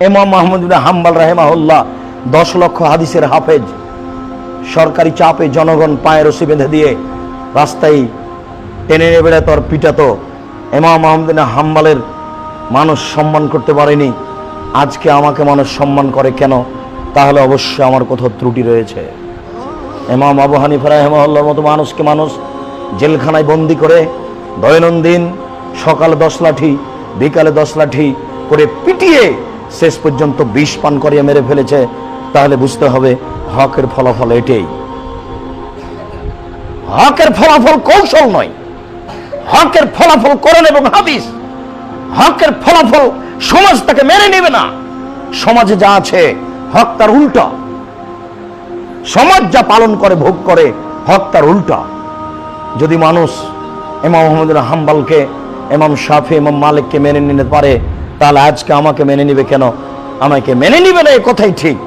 ইমাম আহমদ ইবনে হাম্বল রাহিমাহুল্লাহ 10 লক্ষ হাদিসের হাফেজ, সরকারি চাপে জনগণ পায়ে রশি বেঁধে দিয়ে রাস্তায় টেনে নিয়ে বেড়াতো আর পিটাতো। ইমাম আহমদ ইবনে হাম্বলের মানুষ সম্মান করতে পারেনি, আজকে আমাকে মানুষ সম্মান করে কেন? তাহলে অবশ্যই আমার কোথাও ত্রুটি রয়েছে। ইমাম আবু হানিফা রাহিমাহুল্লাহর মতো মানুষকে মানুষ জেলখানায় বন্দি করে দৈনন্দিন সকালে 10 লাঠি বিকালে 10 লাঠি করে পিটিয়ে শেষ পর্যন্ত বিষ পান করিয়ে মেরে ফেলেছে। তাহলে বুঝতে হবে হকের ফলাফল এটাই। হকের ফলাফল কৌশল নয়, হকের ফলাফল কোরআন এবং হাদিস। হকের ফলাফল সমাজ তাকে মেনে নেবে না। সমাজে যা আছে হক তার উল্টা, সমাজ যা পালন করে ভোগ করে হক তার উল্টা। যদি মানুষ ইমাম আহমদ ইবনে হাম্বলকে, ইমাম শাফি, ইমাম মালিককে মেনে নিতে পারে, তাহলে আজকে আমাকে মেনে নিবে কেন? আমাকে মেনে নিবে না, এ কথাই ঠিক।